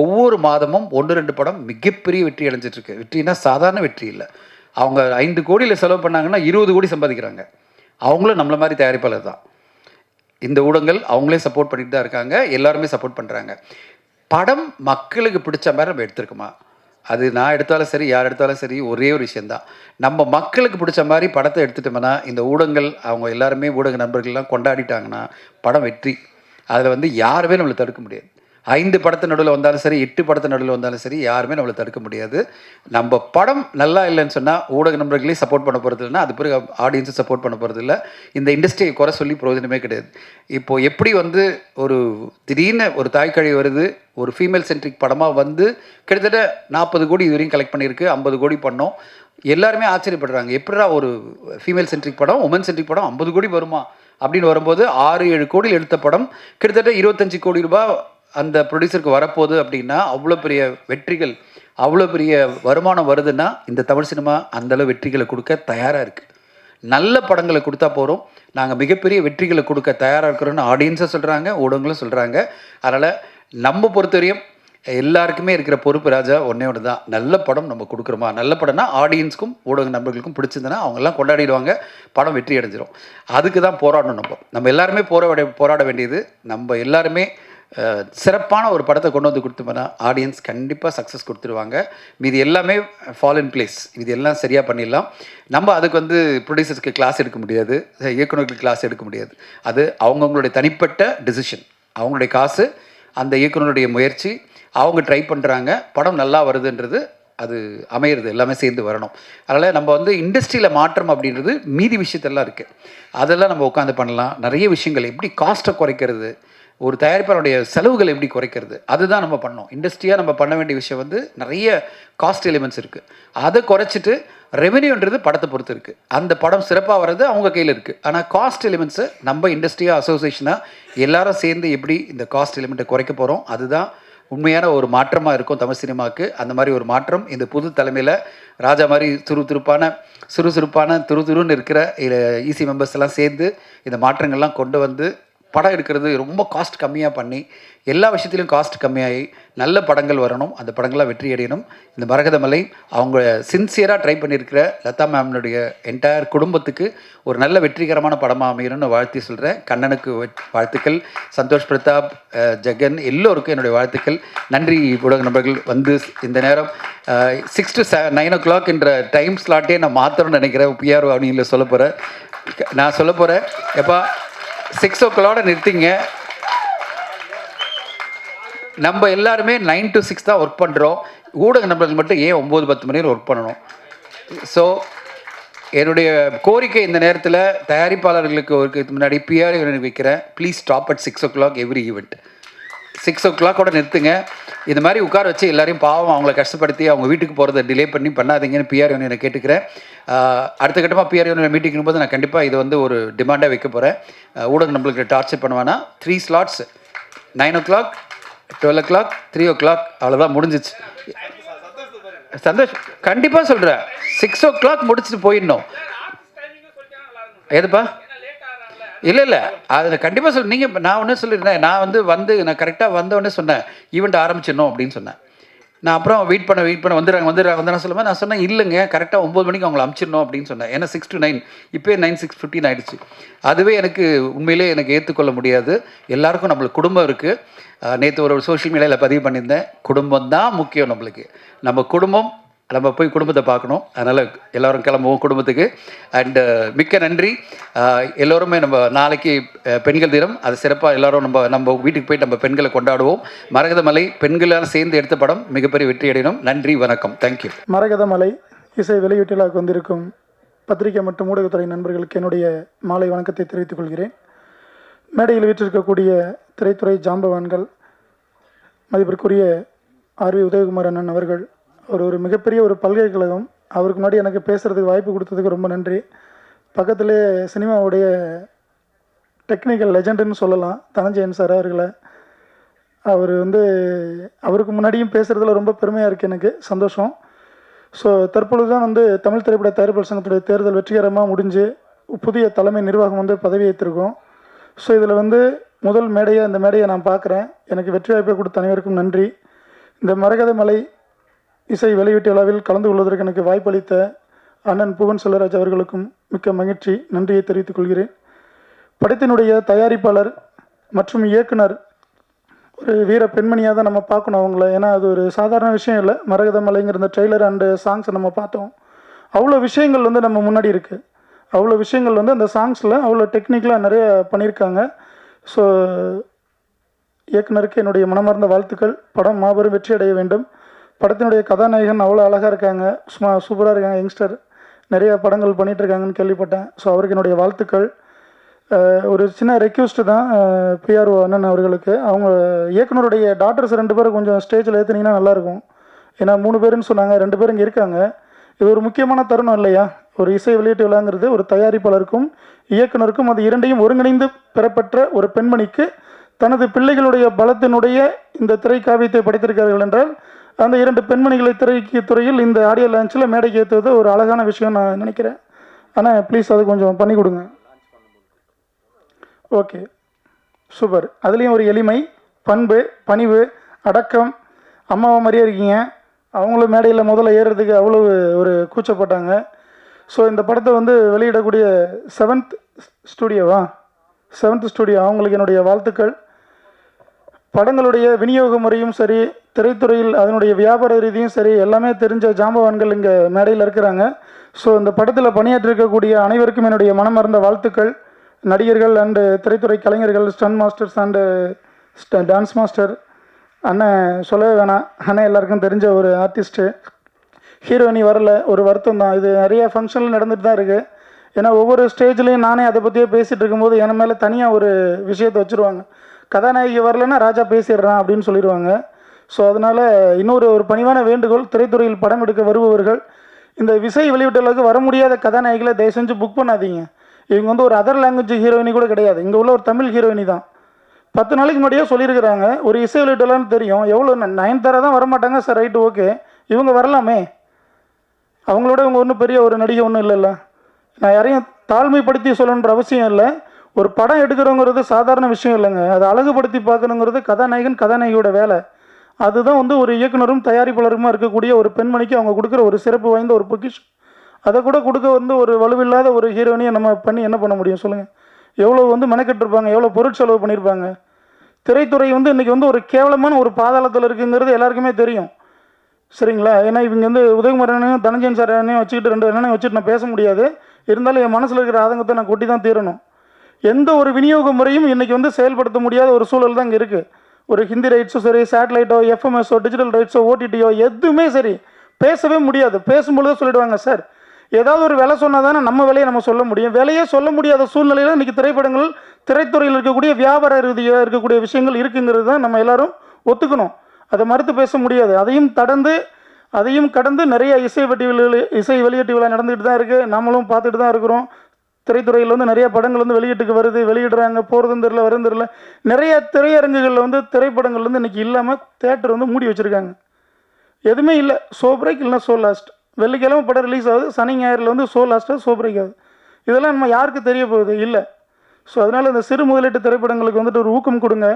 ஒவ்வொரு மாதமும் 1-2 படம் மிகப்பெரிய வெற்றி அடைஞ்சிட்ருக்கு. வெற்றினா சாதாரண வெற்றி இல்லை. அவங்க 5 கோடியில் செலவு பண்ணாங்கன்னா 20 கோடி சம்பாதிக்கிறாங்க. அவங்களும் நம்மள மாதிரி தயாரிப்பாளர் தான். இந்த ஊடகங்கள் அவங்களே சப்போர்ட் பண்ணிட்டு தான் இருக்காங்க, எல்லாருமே சப்போர்ட் பண்ணுறாங்க. படம் மக்களுக்கு பிடிச்ச மாதிரி நம்ம எடுத்துருக்குமா? அது நான் எடுத்தாலும் சரி, யார் எடுத்தாலும் சரி, ஒரே ஒரு விஷயந்தான், நம்ம மக்களுக்கு பிடிச்ச மாதிரி படத்தை எடுத்துட்டோம்னா, இந்த ஊடகங்கள் அவங்க எல்லாருமே ஊடக நண்பர்கள்லாம் கொண்டாடிட்டாங்கன்னா படம் வெற்றி. அதில் வந்து யாருமே நம்மளை தடுக்க முடியாது. 5 படத்து நடுவில் வந்தாலும் சரி, 8 படத்து நடுவில் வந்தாலும் சரி, யாருமே நம்மளை தடுக்க முடியாது. நம்ம படம் நல்லா இல்லைன்னு சொன்னால் ஊடக நண்பர்களையும் சப்போர்ட் பண்ண போகிறது இல்லைன்னா, அது பிறகு ஆடியன்ஸும் சப்போர்ட் பண்ண போகிறது இல்லை. இந்த இண்டஸ்ட்ரியை குறை சொல்லி பிரயோஜனமே கிடையாது. இப்போது எப்படி வந்து ஒரு திடீர்னு ஒரு தாய்க்கழி வருது, ஒரு ஃபீமேல் சென்ட்ரிக் படமாக வந்து கிட்டத்தட்ட 40 கோடி இது வரையும் கலெக்ட் பண்ணியிருக்கு, 50 கோடி பண்ணோம். எல்லாருமே ஆச்சரியப்படுறாங்க, எப்படிடா ஒரு ஃபீமேல் சென்ட்ரிக் படம், உமன் சென்ட்ரிக் படம் 50 கோடி வருமா அப்படின்னு வரும்போது 6-7 கோடியில் எடுத்த படம் கிட்டத்தட்ட 25 கோடி ரூபாய் அந்த ப்ரொடியூசருக்கு வரப்போகுது. அப்படின்னா அவ்வளோ பெரிய வெற்றிகள், அவ்வளோ பெரிய வருமானம் வருதுன்னா இந்த தமிழ் சினிமா அந்தளவு வெற்றிகளை கொடுக்க தயாராக இருக்குது. நல்ல படங்களை கொடுத்தா போகிறோம், நாங்கள் மிகப்பெரிய வெற்றிகளை கொடுக்க தயாராக இருக்கிறோன்னு ஆடியன்ஸும் சொல்கிறாங்க, ஊடகங்களும் சொல்கிறாங்க. அதனால் நம்ம பொறுத்தவரையும் எல்லாருக்குமே இருக்கிற பொறுப்பு ராஜா ஒன்றே ஒன்று தான், நல்ல படம் நம்ம கொடுக்குறோமா. நல்ல படம்னா ஆடியன்ஸ்க்கும் ஊடக நண்பர்களுக்கும் பிடிச்சதுன்னா அவங்கெல்லாம் கொண்டாடிடுவாங்க, படம் வெற்றி அடைஞ்சிரும். அதுக்கு தான் போராடணும். நம்ம எல்லாருமே போராட வேண்டியது, நம்ம எல்லாருமே சிறப்பான ஒரு படத்தை கொண்டு வந்து கொடுத்தோம்னா ஆடியன்ஸ் கண்டிப்பாக சக்ஸஸ் கொடுத்துருவாங்க. மீது எல்லாமே ஃபால் இன் பிளேஸ், இது எல்லாம் சரியாக பண்ணிடலாம். நம்ம அதுக்கு வந்து ப்ரொடியூசர்ஸ்க்கு கிளாஸ் எடுக்க முடியாது, இயக்குநர்களுக்கு கிளாஸ் எடுக்க முடியாது. அது அவங்கவுங்களுடைய தனிப்பட்ட டிசிஷன், அவங்களுடைய காசு, அந்த இயக்குநருடைய முயற்சி, அவங்க ட்ரை பண்ணுறாங்க, படம் நல்லா வருதுன்றது அது அமையிறது, எல்லாமே சேர்ந்து வரணும். அதனால் நம்ம வந்து இண்டஸ்ட்ரியில் மாற்றம் அப்படின்றது மீதி விஷயத்தெல்லாம் இருக்குது, அதெல்லாம் நம்ம உட்காந்து பண்ணலாம். நிறைய விஷயங்கள், எப்படி காஸ்ட்டை குறைக்கிறது, ஒரு தயாரிப்பாளருடைய செலவுகள் எப்படி குறைக்கிறது, அதுதான் நம்ம பண்ணோம். இண்டஸ்ட்ரியாக நம்ம பண்ண வேண்டிய விஷயம் வந்து நிறைய காஸ்ட் எலிமெண்ட்ஸ் இருக்குது, அதை குறைச்சிட்டு ரெவென்யூன்றது படத்தை பொறுத்து இருக்குது. அந்த படம் சிறப்பாக வர்றது அவங்க கையில் இருக்குது. ஆனால் காஸ்ட் எலிமெண்ட்ஸை நம்ம இண்டஸ்ட்ரியாக அசோசியேஷனாக எல்லாரும் சேர்ந்து எப்படி இந்த காஸ்ட் எலிமெண்ட்டை குறைக்க போகிறோம், அதுதான் உண்மையான ஒரு மாற்றமாக இருக்கும் தமிழ் சினிமாவுக்கு. அந்த மாதிரி ஒரு மாற்றம் இந்த புது தலைமையில் ராஜா மாதிரி சுறுசுறுப்பான துருன்னு இருக்கிற ஈசி மெம்பர்ஸ் எல்லாம் சேர்ந்து இந்த மாற்றங்கள்லாம் கொண்டு வந்து படம் எடுக்கிறது ரொம்ப காஸ்ட் கம்மியாக பண்ணி, எல்லா விஷயத்துலையும் காஸ்ட் கம்மியாகி நல்ல படங்கள் வரணும், அந்த படங்கள்லாம் வெற்றி அடையணும். இந்த மரகதமலை அவங்க சின்சியராக ட்ரை பண்ணியிருக்கிற லதா மேம்னுடைய என்டையர் குடும்பத்துக்கு ஒரு நல்ல வெற்றிகரமான படமாக அமையணும்னு வாழ்த்தி சொல்கிறேன். கண்ணனுக்கு வாழ்த்துக்கள், சந்தோஷ் பிரதாப், ஜெகன் எல்லோருக்கும் என்னுடைய வாழ்த்துக்கள். நன்றி ஊடக நண்பர்கள். வந்து இந்த நேரம் 6 to 9 o'clock என்ற டைம் ஸ்லாட்டே நான் மாற்றணும்னு நினைக்கிறேன். பிஆர்ஓ அவனியில் சொல்ல போகிறேன், நான் சொல்ல போகிறேன், எப்பா 6 o'clock நிறுத்திங்க. நம்ம எல்லாருமே 9 to 6 தான் ஒர்க் பண்ணுறோம். ஊடக நண்பர்கள் மட்டும் ஏன் 9-10 மணி நேரம் ஒர்க் பண்ணணும்? ஸோ என்னுடைய கோரிக்கை இந்த நேரத்தில் தயாரிப்பாளர்களுக்கு ஒரு முன்னாடி பிஆர் வைக்கிறேன், please stop at 6 o'clock every event. 6 o'clock நிறுத்துங்க. இது மாதிரி உட்கார வச்சு எல்லாரையும் பாவம் அவங்கள கஷ்டப்படுத்தி அவங்க வீட்டுக்கு போகிறத டிலே பண்ணாதீங்கன்னு பிஆர் யூனியனை கேட்டுக்கிறேன். அடுத்த கட்டமாக பிஆர் யூனியன் மீட்டிங் போது நான் கண்டிப்பாக இது வந்து ஒரு டிமாண்டாக வைக்க போகிறேன். ஊடகம் நம்மளுக்கு டார்ச்சர் பண்ணுவானா 3 slots, 9 o'clock, 12 o'clock, 3 o'clock, அவ்வளோதான் முடிஞ்சிச்சு. சந்தோஷ் கண்டிப்பாக சொல்கிறேன், 6 o'clock முடிச்சுட்டு போயிடணும். எதுப்பா? இல்லை அது கண்டிப்பாக சொல்ல. நீங்கள் நான் ஒன்று சொல்லியிருந்தேன், நான் கரெக்டாக வந்தோடனே சொன்னேன் ஈவெண்ட் ஆரம்பிச்சிடணும் அப்படின்னு சொன்னேன். நான் அப்புறம் வெயிட் பண்ண வந்துடுறாங்க சொல்லும்போது நான் சொன்னேன் இல்லைங்க கரெக்டாக 9 மணிக்கு அவங்களை அனுப்பிச்சிடணும் அப்படின்னு சொன்னேன். ஏன்னா 6 to 9 இப்போயே 9:15 ஆகிடுச்சு. அதுவே எனக்கு உண்மையிலே எனக்கு ஏற்றுக்கொள்ள முடியாது. எல்லாருக்கும் நம்மளுக்கு குடும்பம் இருக்குது. நேற்று ஒரு சோஷியல் மீடியாவில் பதிவு பண்ணியிருந்தேன், குடும்பம் தான் முக்கியம் நம்மளுக்கு. நம்ம குடும்பம், நம்ம போய் குடும்பத்தை பார்க்கணும். அதனால் எல்லோரும் கிளம்புவோம் குடும்பத்துக்கு. அண்டு மிக்க நன்றி. எல்லோருமே நம்ம நாளைக்கு பெண்கள் தினம், அது சிறப்பாக எல்லோரும் நம்ம வீட்டுக்கு போய் நம்ம பெண்களை கொண்டாடுவோம். மரகதமலை பெண்களால் சேர்ந்து எடுத்த படம் மிகப்பெரிய வெற்றி அடையணும். நன்றி, வணக்கம், தேங்க்யூ. மரகதமலை இசை வெளியீட்டிலாக வந்திருக்கும் பத்திரிகை மற்றும் ஊடகத்துறை நண்பர்களுக்கு என்னுடைய மாலை வணக்கத்தை தெரிவித்துக் கொள்கிறேன். மேடையில் வீற்றிருக்கக்கூடிய திரைத்துறை ஜாம்பவான்கள், மதிப்பிற்குரிய ஆர்வி உதயகுமார் அண்ணன் அவர்கள், ஒரு மிகப்பெரிய ஒரு பல்கலைக்கழகம், அவருக்கு முன்னாடி எனக்கு பேசுகிறதுக்கு வாய்ப்பு கொடுத்ததுக்கு ரொம்ப நன்றி. பக்கத்திலே சினிமாவுடைய டெக்னிக்கல் லெஜண்டுன்னு சொல்லலாம் தனஞ்சயன் சார் அவர்களை. அவர் அவருக்கு முன்னாடியும் பேசுகிறதுல ரொம்ப பெருமையாக இருக்குது, எனக்கு சந்தோஷம். ஸோ தற்பொழுது தான் தமிழ் திரைப்பட தயாரிப்பாளர் சங்கத்துடைய தேர்தல் வெற்றிகரமாக முடிஞ்சு புதிய தலைமை நிர்வாகம் பதவியேற்றிருக்கோம். ஸோ இதில் முதல் மேடையை, அந்த மேடையை நான் பார்க்குறேன். எனக்கு வெற்றி வாய்ப்பை கொடுத்த அனைவருக்கும் நன்றி. இந்த மரகதமலை இசை வெளியீட்டு விழாவில் கலந்து கொள்வதற்கு எனக்கு வாய்ப்பளித்த அண்ணன் புவன் செல்வராஜ் அவர்களுக்கும் மிக்க மகிழ்ச்சி, நன்றியை தெரிவித்துக் கொள்கிறேன். படத்தினுடைய தயாரிப்பாளர் மற்றும் இயக்குனர் ஒரு வீர பெண்மணியாக தான் நம்ம பார்க்கணும் அவங்கள. ஏன்னா அது ஒரு சாதாரண விஷயம் இல்லை. மரகதமலைங்கிற இந்த ட்ரெய்லர் அண்டு சாங்ஸை நம்ம பார்த்தோம். அவ்வளோ விஷயங்கள் நம்ம முன்னாடி இருக்குது. அவ்வளோ விஷயங்கள் அந்த சாங்ஸில் அவ்வளோ டெக்னிக்கலாக நிறைய பண்ணியிருக்காங்க. ஸோ இயக்குனருக்கு என்னுடைய மனமார்ந்த வாழ்த்துக்கள். படம் மாபெரும் வெற்றி அடைய வேண்டும். படத்தினுடைய கதாநாயகன் அவ்வளோ அழகாக இருக்காங்க, சும்மா சூப்பராக இருக்காங்க. யங்ஸ்டர் நிறைய படங்கள் பண்ணிகிட்ருக்காங்கன்னு கேள்விப்பட்டேன். ஸோ அவருக்கு என்னுடைய வாழ்த்துக்கள். ஒரு சின்ன ரெக்வஸ்ட்டு தான் பிஆர்ஓ அண்ணன் அவர்களுக்கு, அவங்க இயக்குனருடைய டாக்டர்ஸ் 2 பேரும் கொஞ்சம் ஸ்டேஜில் ஏற்றுனீங்கன்னா நல்லாயிருக்கும். ஏன்னா 3 பேருன்னு சொன்னாங்க, 2 பேரும் இங்கே இருக்காங்க. இது ஒரு முக்கியமான தருணம் இல்லையா? ஒரு இசை வெளியீட்டு விழாங்கிறது ஒரு தயாரிப்பாளருக்கும் இயக்குனருக்கும், அது இரண்டையும் ஒருங்கிணைந்து பெறப்பெற்ற ஒரு பெண்மணிக்கு தனது பிள்ளைகளுடைய பலத்தினுடைய இந்த திரைக்காவியத்தை படைத்திருக்கிறார்கள் என்றால், அந்த 2 பெண்மணிகளை துறையில் இந்த ஆடியோ லான்ச்சில் மேடைக்கு ஏற்றுவது ஒரு அழகான விஷயம் நான் நினைக்கிறேன். ஆனால் ப்ளீஸ் அது கொஞ்சம் பண்ணி கொடுங்க. Okay, super. அதுலேயும் ஒரு எளிமை, பண்பு, பணிவு, அடக்கம். அம்மாவை மாதிரியே இருக்கீங்க. அவங்களும் மேடையில் முதல்ல ஏறுறதுக்கு அவ்வளோ ஒரு கூச்சப்பட்டாங்க. ஸோ இந்த படத்தை வெளியிடக்கூடிய 7th ஸ்டூடியோ அவங்களுக்கு என்னுடைய வாழ்த்துக்கள். படங்களுடைய விநியோக முறையும் சரி, திரைத்துறையில் அதனுடைய வியாபார ரீதியும் சரி, எல்லாமே தெரிஞ்ச ஜாம்பவான்கள் இங்கே மேடையில் இருக்கிறாங்க. ஸோ இந்த படத்தில் பணியாற்றிருக்கக்கூடிய அனைவருக்கும் என்னுடைய மனமார்ந்த வாழ்த்துக்கள். நடிகர்கள் அண்டு திரைத்துறை கலைஞர்கள், stunt masters and dance master, அண்ணன் சொல்லவே வேணாம், அண்ணன் எல்லாருக்கும் தெரிஞ்ச ஒரு ஆர்டிஸ்ட்டு. ஹீரோயினி வரல, ஒரு வருத்தம் தான். இது நிறைய ஃபங்க்ஷனில் நடந்துட்டு தான் இருக்குது. ஏன்னா ஒவ்வொரு ஸ்டேஜ்லேயும் நானே அதை பற்றியே பேசிகிட்டு இருக்கும்போது என் மேலே தனியாக ஒரு விஷயத்தை வச்சுருவாங்க. கதாநாயகி வரலன்னா ராஜா பேசிடுறான் அப்படின்னு சொல்லிடுவாங்க. ஸோ அதனால் இன்னொரு பணிவான வேண்டுகோள், திரைத்துறையில் படம் எடுக்க வருபவர்கள் இந்த இசை வெளியீட்டுகளுக்கு வர முடியாத கதாநாயகிகளை தயவு செஞ்சு புக் பண்ணாதீங்க. இவங்க ஒரு அதர் லாங்குவேஜ் ஹீரோயினி கூட கிடையாது, இங்கே உள்ள ஒரு தமிழ் ஹீரோயினி தான். 10 நாளைக்கு முன்னாடியே சொல்லியிருக்கிறாங்க, ஒரு இசை வெளியீட்டுலான்னு தெரியும். எவ்வளோ நயன்தாரா தான் வரமாட்டாங்க சார், ரைட்டு ஓகே, இவங்க வரலாமே. அவங்களோட இவங்க ஒன்றும் பெரிய ஒரு நடிகை ஒன்றும் இல்லைல்ல. நான் யாரையும் தாழ்மைப்படுத்தி சொல்லணுன்ற அவசியம் இல்லை. ஒரு படம் எடுக்கிறோங்கிறது சாதாரண விஷயம் இல்லைங்க. அதை அழகுபடுத்தி பார்க்கணுங்கிறது கதாநாயகியோட வேலை. அதுதான் ஒரு இயக்குனரும் தயாரிப்பாளருமா இருக்கக்கூடிய ஒரு பெண்மணிக்கு அவங்க கொடுக்குற ஒரு சிறப்பு வாய்ந்த ஒரு பொக்கிஷம். அதை கூட கொடுக்க ஒரு வலுவில்லாத ஒரு ஹீரோயினியை நம்ம பண்ணி என்ன பண்ண முடியும் சொல்லுங்கள்? எவ்வளோ மெனக்கெட்டிருப்பாங்க, எவ்வளோ பொருட்செலவு பண்ணியிருப்பாங்க. திரைத்துறை இன்றைக்கி ஒரு கேவலமான ஒரு பாதாளத்தில் இருக்குங்கிறது எல்லாருக்குமே தெரியும், சரிங்களா? ஏன்னா இவங்க உதயகுமார் அண்ணனையும் தனஞ்சயன் சார் அண்ணனையும் வச்சுக்கிட்டு 2 அண்ணனையும் வச்சுட்டு நான் பேச முடியாது. இருந்தாலும் என் மனசில் இருக்கிற ஆதங்கத்தை நான் கொட்டி தான் தீரணும். எந்த ஒரு விநியோக முறையும் இன்றைக்கி செயல்படுத்த முடியாத ஒரு சூழல் தான் இங்கே இருக்குது. ஒரு ஹிந்தி ரைட்ஸோ சரி, சேட்டலைட்டோ, எஃப்எம்எஸோ, டிஜிட்டல் ரைட்ஸோ, ஓடிடியோ எதுவுமே சரி பேசவே முடியாது. பேசும்பொழுது சொல்லிடுவாங்க, சார் ஏதாவது ஒரு விலை சொன்னால் தானே நம்ம விலையை நம்ம சொல்ல முடியும். விலையே சொல்ல முடியாத சூழ்நிலையில் இன்றைக்கி திரைத்துறையில் இருக்கக்கூடிய வியாபார ரீதியாக இருக்கக்கூடிய விஷயங்கள் இருக்குங்கிறது தான் நம்ம எல்லாரும் ஒத்துக்கணும். அதை மறுத்து பேச முடியாது. அதையும் கடந்து நிறைய இசை வெளியீட்டு விழா நடந்துகிட்டு தான் இருக்குது. நம்மளும் பார்த்துட்டு தான் இருக்கிறோம். திரைத்துறையில் நிறைய படங்கள் வெளியீட்டுக்கு வருது, வெளியிடுறாங்க, போகிறதும் தெரியல, வரும் தெரியல. நிறைய திரையரங்குகளில் திரைப்படங்கள் இன்றைக்கி இல்லாமல் தேட்டர் மூடி வச்சுருக்காங்க. எதுவுமே இல்லை. ஷோ பிரேக் இல்லைனா ஷோ லாஸ்ட். வெள்ளிக்கிழமை படம் ரிலீஸ் ஆகுது, சனி ஞாயிறில் ஷோ லாஸ்ட்டாக ஷோ பிரேக் ஆகுது. இதெல்லாம் நம்ம யாருக்கு தெரிய போகுது? இல்லை. ஸோ அதனால் இந்த சிறு முதலீட்டு திரைப்படங்களுக்கு வந்துட்டு ஒரு ஊக்கம் கொடுங்க.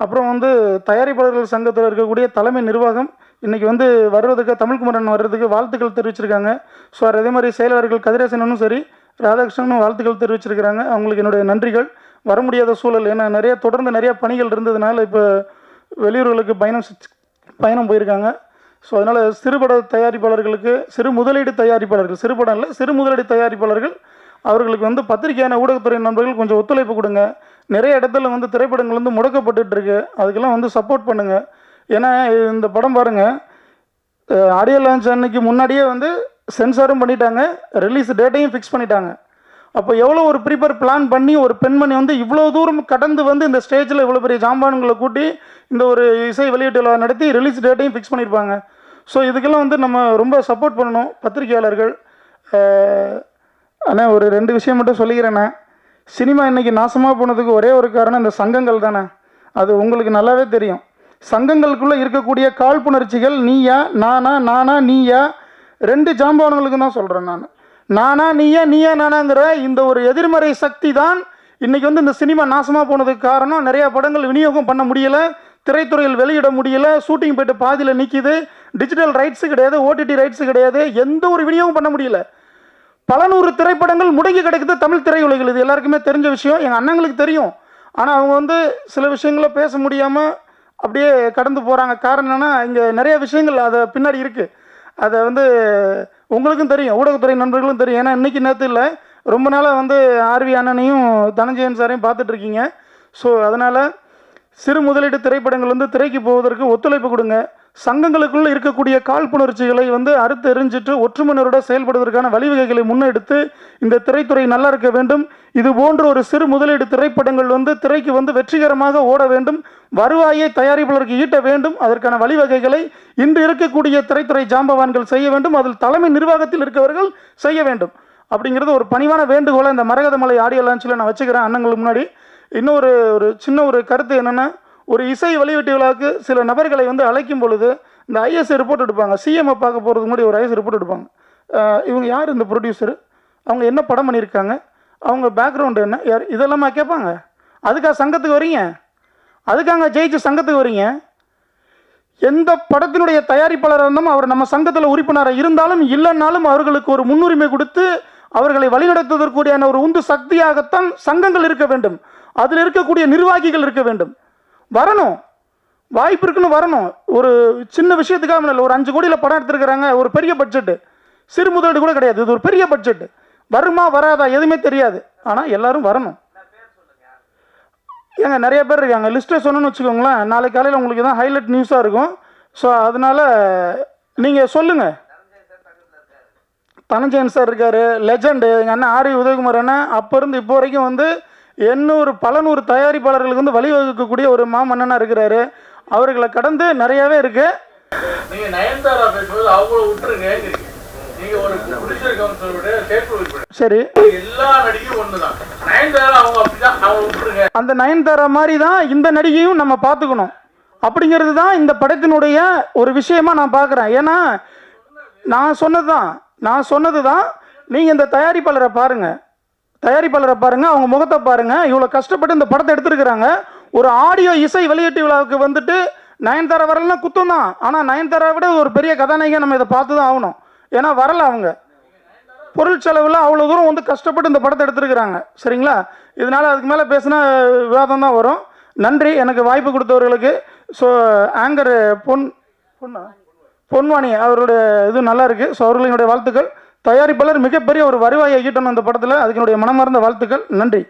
அப்புறம் வந்து தயாரிப்பாளர்கள் சங்கத்தில் இருக்கக்கூடிய தலைமை நிர்வாகம் இன்றைக்கி வந்து வர்றதுக்கு தமிழ்குமரன் வர்றதுக்கு வாழ்த்துக்கள் தெரிவிச்சிருக்காங்க. ஸோ அதே மாதிரி செயலாளர்கள் கதிரேசனும் சரி ராதாகிருஷ்ணனும் வாழ்த்துக்கள் தெரிவிச்சிருக்கிறாங்க. அவங்களுக்கு என்னுடைய நன்றிகள். வர முடியாத சூழல், ஏன்னா தொடர்ந்து நிறையா பணிகள் இருந்ததுனால இப்போ வெளியூர்களுக்கு பயணம் போயிருக்காங்க. ஸோ அதனால் சிறுபட தயாரிப்பாளர்களுக்கு, சிறு முதலீடு தயாரிப்பாளர்கள், சிறுபடம் இல்லை சிறு முதலீடு தயாரிப்பாளர்கள் அவர்களுக்கு வந்து பத்திரிகையான ஊடகத்துறை நண்பர்கள் கொஞ்சம் ஒத்துழைப்பு கொடுங்க. நிறைய இடத்துல வந்து திரைப்படங்கள் வந்து முடக்கப்பட்டுருக்கு, அதுக்கெல்லாம் வந்து சப்போர்ட் பண்ணுங்கள். ஏன்னா இந்த படம் பாருங்கள், ஆடியோ லான்ச் அன்னைக்கு முன்னாடியே வந்து சென்சாரும் பண்ணிட்டாங்க, ரிலீஸ் டேட்டையும் ஃபிக்ஸ் பண்ணிட்டாங்க. அப்போ எவ்வளோ ஒரு பிளான் பண்ணி ஒரு பெண்மணி வந்து இவ்வளோ தூரம் கடந்து வந்து இந்த ஸ்டேஜில் இவ்வளோ பெரிய ஜாம்பான்களை கூட்டி இந்த ஒரு இசை வெளியீட்டு விழா நடத்தி ரிலீஸ் டேட்டையும் ஃபிக்ஸ் பண்ணியிருப்பாங்க. ஸோ இதுக்கெல்லாம் வந்து நம்ம ரொம்ப சப்போர்ட் பண்ணணும் பத்திரிகையாளர்கள். ஆனால் ஒரு 2 விஷயம் மட்டும் சொல்லிக்கிறேண்ணே. சினிமா இன்றைக்கி நாசமாக போனதுக்கு ஒரே ஒரு காரணம் இந்த சங்கங்கள் தானே. அது உங்களுக்கு நல்லாவே தெரியும். சங்கங்களுக்குள்ளே இருக்கக்கூடிய காழ்ப்புணர்ச்சிகள் நீயா நானா, நானா நீயா, 2 ஜாம்பவான்களுக்கு தான் சொல்கிறேன் நான். நானா நீயா, நீயா நானாங்கிற இந்த ஒரு எதிர்மறை சக்தி தான் இன்றைக்கி வந்து இந்த சினிமா நாசமாக போனதுக்கு காரணம். நிறையா படங்கள் விநியோகம் பண்ண முடியலை, திரைத்துறையில் வெளியிட முடியலை, ஷூட்டிங் போய்ட்டு பாதியில் நிற்கிது, டிஜிட்டல் ரைட்ஸு கிடையாது, ஓடிடி ரைட்ஸு கிடையாது, எந்த ஒரு விநியோகம் பண்ண முடியல. பல 100 திரைப்படங்கள் முடங்கி கிடைக்குது தமிழ் திரையுலகில். இது எல்லாருக்குமே தெரிஞ்ச விஷயம், எங்கள் அண்ணங்களுக்கு தெரியும். ஆனால் அவங்க வந்து சில விஷயங்களை பேச முடியாமல் அப்படியே கடந்து போகிறாங்க. காரணம் என்னென்னா இங்கே நிறைய விஷயங்கள் அதை பின்னாடி இருக்குது. அதை வந்து உங்களுக்கும் தெரியும், ஊடகத்துறை நண்பர்களும் தெரியும். ஏன்னா இன்றைக்கி நேற்று இல்லை, ரொம்ப நாளாக வந்து ஆர்வி அண்ணனையும் தனஞ்சயன் சாரையும் பார்த்துட்ருக்கீங்க. ஸோ அதனால் சிறு முதலீட்டு திரைப்படங்கள் வந்து திரைக்கு போவதற்கு ஒத்துழைப்பு கொடுங்க. சங்கங்களுக்குள் இருக்கக்கூடிய காழ்ப்புணர்ச்சிகளை வந்து அறுத்து எறிஞ்சிட்டு ஒற்றுமையோட செயல்படுவதற்கான வழிவகைகளை முன்னெடுத்து இந்த திரைத்துறை நல்லா இருக்க வேண்டும். இது போன்ற ஒரு சிறு முதலீடு திரைப்படங்கள் வந்து திரைக்கு வந்து வெற்றிகரமாக ஓட வேண்டும், வருவாயை தயாரிப்பாளருக்கு ஈட்ட வேண்டும். அதற்கான வழிவகைகளை இன்று இருக்கக்கூடிய திரைத்துறை ஜாம்பவான்கள் செய்ய வேண்டும், அதில் தலைமை நிர்வாகத்தில் இருக்கவர்கள் செய்ய வேண்டும். அப்படிங்கிறது ஒரு பணிவான வேண்டுகோளை இந்த மரகதமலை ஆடியோ லான்ச்சில் நான் வச்சுக்கிறேன் அண்ணங்களுக்கு முன்னாடி. இன்னொரு சின்ன ஒரு கருத்து என்னென்னா, ஒரு இசை வெளியீட்டு விழாவுக்கு சில நபர்களை வந்து அழைக்கும் பொழுது இந்த ஐஎஸ் ரிப்போர்ட் எடுப்பாங்க. சிஎம்ஐ பார்க்க போகிறதுக்கு முன்னாடி ஒரு ஐஎஸ் ரிப்போர்ட் எடுப்பாங்க. இவங்க யார், இந்த ப்ரொடியூசர், அவங்க என்ன படம் பண்ணியிருக்காங்க, அவங்க பேக்ரவுண்டு என்ன, யார், இதெல்லாமா கேட்பாங்க. அதுக்காக சங்கத்துக்கு வரீங்க? அதுக்காக ஜெயிச்சு சங்கத்துக்கு வரீங்க? எந்த படத்தினுடைய தயாரிப்பாளராக இருந்தாலும் அவர் நம்ம சங்கத்தில் உறுப்பினராக இருந்தாலும் இல்லைன்னாலும் அவர்களுக்கு ஒரு முன்னுரிமை கொடுத்து அவர்களை வழிநடத்துவதற்குரிய ஒரு உந்து சக்தியாகத்தான் சங்கங்கள் இருக்க வேண்டும். அதில் இருக்கக்கூடிய நிர்வாகிகள் இருக்க வேண்டும். வரணும், வாய்ப்பு இருக்குன்னு வரணும். ஒரு சின்ன விஷயத்துக்காக இல்லை, ஒரு 5 கோடியில் படம் எடுத்துருக்கிறாங்க, ஒரு பெரிய பட்ஜெட்டு, சிறு முதலீடு கூட கிடையாது, இது ஒரு பெரிய பட்ஜெட்டு. வருமா வராதா எதுவுமே தெரியாது, ஆனால் எல்லாரும் வரணும். ஏங்க நிறைய பேர் இருக்காங்க, லிஸ்ட்டை சொன்னோன்னு வச்சுக்கோங்களேன், நாளைக்கு காலையில் உங்களுக்கு தான் ஹைலைட் நியூஸாக இருக்கும். ஸோ அதனால் நீங்கள் சொல்லுங்கள். தனஞ்சயன் சார் இருக்கார், லெஜண்டு. எங்கள் அண்ணன் ஆர்வி உதயகுமார் அண்ணன் அப்போ இருந்து இப்போ வரைக்கும் வந்து பல 100 தயாரிப்பாளர்களுக்கு வந்து வழிவகுக்கக்கூடிய ஒரு மாமன்னனாக இருக்கிறாரு. அவர்களை கடந்து நிறையாவே இருக்கு. நீங்கள் நயன்தாரா பேசும்போது அவங்கள விட்டுருங்க. நீங்கள் ஒரு சரி, எல்லா நடிகையும் ஒன்று தான். நயன்தாரா அவங்க அப்படிதான், அவங்க விட்டுருங்க. அந்த நயன்தாரா மாதிரி தான் இந்த நடிகையும் நம்ம பார்த்துக்கணும் அப்படிங்கிறது தான் இந்த படத்தினுடைய ஒரு விஷயமா நான் பார்க்குறேன். ஏன்னா நான் சொன்னது தான் நீங்கள் இந்த தயாரிப்பாளரை பாருங்கள், அவங்க முகத்தை பாருங்கள். இவ்வளோ கஷ்டப்பட்டு இந்த படத்தை எடுத்துருக்கிறாங்க. ஒரு ஆடியோ இசை வெளியீட்டு விழாவுக்கு வந்துட்டு நயன்தாரா வரலன்னா குத்தம் தான். ஆனால் நயன்தாரா விட ஒரு பெரிய கதாநாயகன் நம்ம இதை பார்த்து தான் ஆகணும். ஏன்னா வரல, அவங்க பொருள் செலவில் அவ்வளோ தூரம் வந்து கஷ்டப்பட்டு இந்த படத்தை எடுத்துருக்கிறாங்க. சரிங்களா? இதனால் அதுக்கு மேலே பேசினா விவாதம் தான் வரும். நன்றி எனக்கு வாய்ப்பு கொடுத்தவர்களுக்கு. ஸோ ஆங்கர் பொன்வாணி அவருடைய இது நல்லா இருக்குது. ஸோ அவர்களினுடைய வாழ்த்துக்கள். தயாரிப்பாளர் மிகப்பெரிய ஒரு வருவாயை ஈட்டணும் அந்த படத்தில், அதுக்கு என்னுடைய மனமார்ந்த வாழ்த்துக்கள். நன்றி.